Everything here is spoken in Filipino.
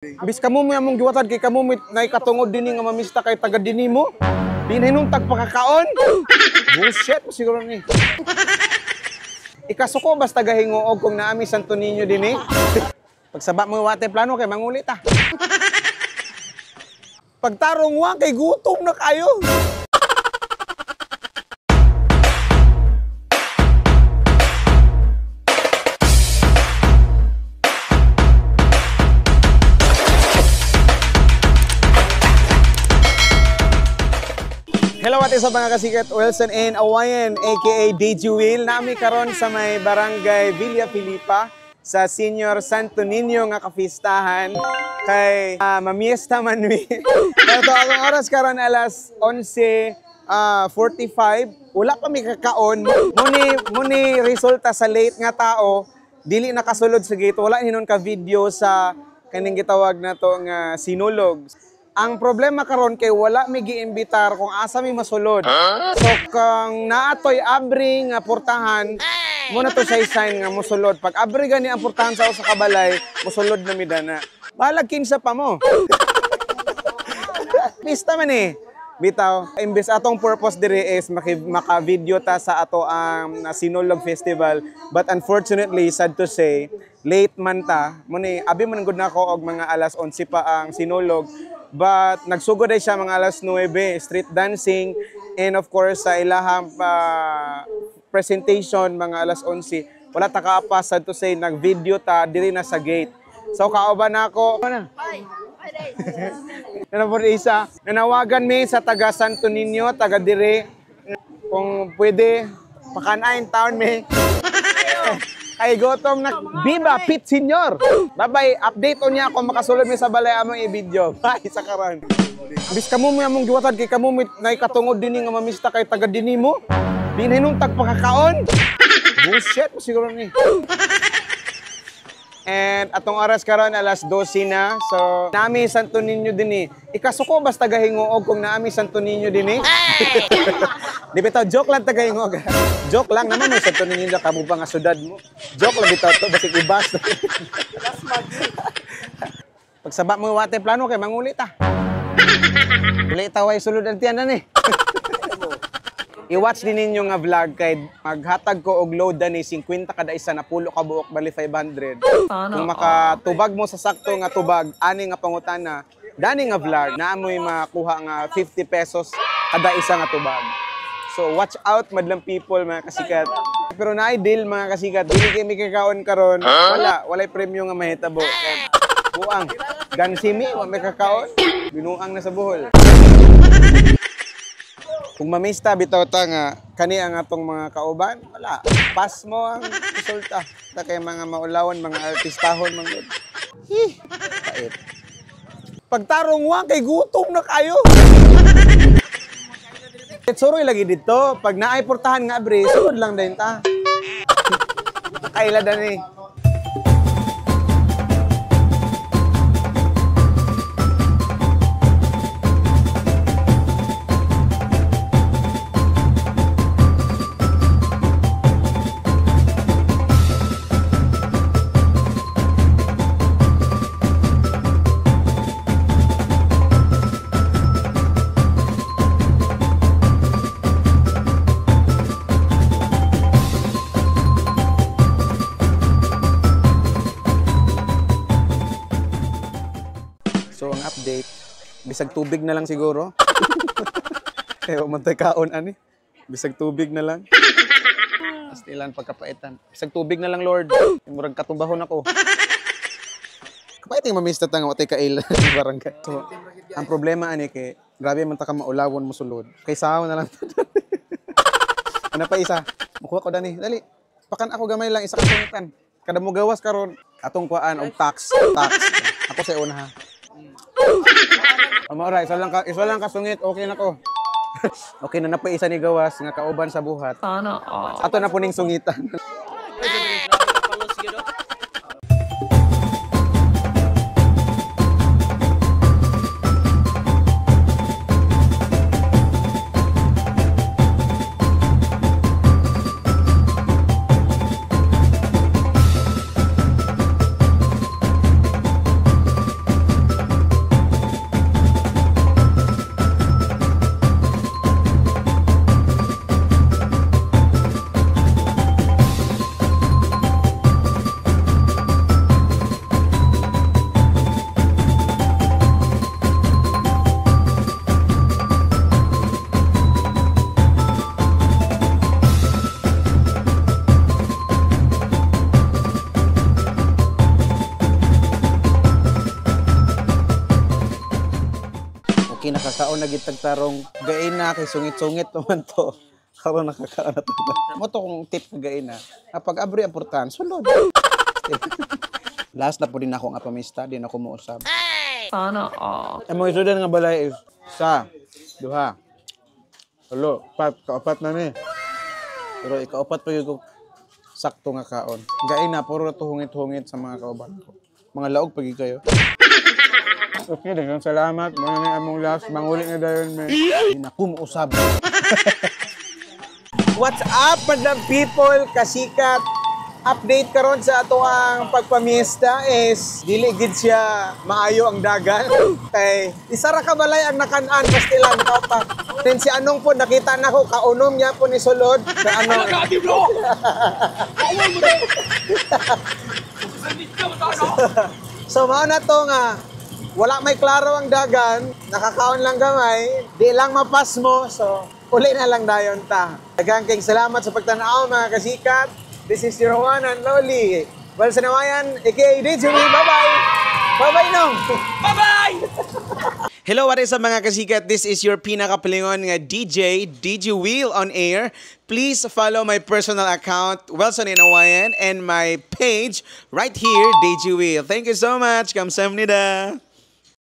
Bis kamo mo among giwatad kay kamo nay katungod dinhi nga mamista kay taga dinhi mo. Dinhinom tagpakakaon. Bullshit siguro ni. Ikasuko basta gahingoog kung naami Santo Niño dinhi. Pagsaba mo wate plano kay mangulit ta. Pagtarong wa kay gutom na kayo. Hello, what is up mga kasikat? Wilson and Awayan, aka DJ Will. Nami karon sa may barangay Villa Filipa sa Senior Santo Niño nga kapistahan kay mamiesta man mi. Ito akong oras karon alas 11:45. Wala pa mi kakaon. Muni resulta sa late nga tao, dili nakasulod sa gate. Wala hinon ka video sa kaning gitawag nato nga sinulog. Ang problema karon kay wala mi giimbitar kung asa mi masulod. So kung naatoy abri nga portahan, muna to siya sign nga mosulod. Pag abri gani ang portahan sa usa ka balay, mosulod na mi dana. Balag kinsa pa mo. Pista man eh. Bitaw, imbes atong purpose diri is maka-video ta sa ato ang Sinulog Festival. But unfortunately, sad to say, late man ta. Muni abi man gud nako og mga alas 11 pa ang Sinulog. But nagsugod ay siya mga alas 9, street dancing, and of course sa ilahang presentation mga alas 11, wala ta kaapas sad to say nag-video ta diri na sa gate. So kauban nako. Nanapod isa, nanawagan mi sa taga Santo Niño, taga dire, kung pwede pakanain taon mi. Ay gotom na Viva Pit Senior. Bye-bye. Update on niya kung makasulod mi sa balay among i-video. Bye sa karon. Bis kamo mo among giwatad kay kamo nay katungod dinhi nga mamista kay taga dinhi mo. Dinhinom tagpakakaon. Bullshit siguro ni. And atong oras karon alas 12 na. So nami Santo Niño dinhi. Ikasuko basta gahingoog kung naami Santo Niño dinhi. Di bitaw joke lang tagahingog. Joke lang naman mo Santo Niño ka mo pa nga syudad mo. Joke lang bitaw to basig ibas. Pagsaba mo wate plano kay mangulit ta. Dili taway sulod ang tiyanan eh. I-watch din ninyo nga vlog kay maghatag ko og load ni 50 kada isa na pulo ka buok bali 500. Kung makatubag mo sa sakto nga tubag ani nga pangutana, dani nga vlog naamoy makuha nga 50 pesos kada isa nga tubag. So watch out madlang people mga kasikat. Pero naay deal mga kasikat, dili kay mikakaon karon. Walay premyo nga mahitabo. Buang gansimi wa may kakaon. Binuang na sa buhol. Kung mamista bitaw ta nga kani ang atong mga kauban, wala. Pass mo ang resulta. Ta kay mga maulawan, mga artistahon mga pait. Pagtarong wa kay gutom na kayo. Suroy lagi dito, pag naay portahan nga abri, sunod lang din ta. Kaila dani. So ang update, bisag tubig na lang siguro. Kaya man tayo kaon ani. Bisag tubig na lang. Pastilan pagkapaitan. Bisag tubig na lang Lord. Murag katumbahon ako. Kapaiting mamista ta nga watay kail barangay. So ang problema ani kay grabe man ta ka maulawon mo sulod. Kay sahaw na lang. Ano pa isa? Mukuha ko dani. Dali. Pakan ako gamay lang isa ka sungitan. Kada mo gawas karon atong kuan og tax. Ako sa una ha. Alright, isa lang kasungit, okay na ko. Okay na pa isa ni gawas nga kauban sa buhat. Ato na puning sungitan. Okay, nakakaon na gitag tarong gain na kay sungit-sungit naman to. Karon nakakaon na to. Mo to kung tip ka gain na. Kapag abri aportan, sulod. Last na po din ako nga pamista, din ako muusab. Sana all. Ang mga isudan nga balay is sa, duha, ulo, kaupat na ni. Pero ikaupat pa yung sakto nga kaon. Gain na, puro tuhungit-hungit sa mga kauban ko. Mga laog pagi kayo. Okay, dagang salamat. Mga na among last, manguli na dayon may. Hindi na kumuusab. What's up, madam people, kasikat? Update karon sa ato ang pagpamista is dili gid siya maayo ang dagan. Kay isa ra ka balay ang nakan-an pastilan ka pa. Then si anong po nakita nako kaunom niya po ni sulod sa ano. So mao na to nga wala may klaro ang dagan, nakakaon lang gamay, di lang mapas mo. So uli na lang dayon ta. Daghang kay salamat sa pagtan-aw mga kasikat. This is your one and only Balsanawayan, aka DJ. Bye-bye! Bye-bye, no! Bye-bye! Hello, what is up mga kasikat? This is your pinakapalingon nga DJ Will on air. Please follow my personal account, Wilson Inawayan, and my page right here, DJ Will. Thank you so much. Kamsahamnida.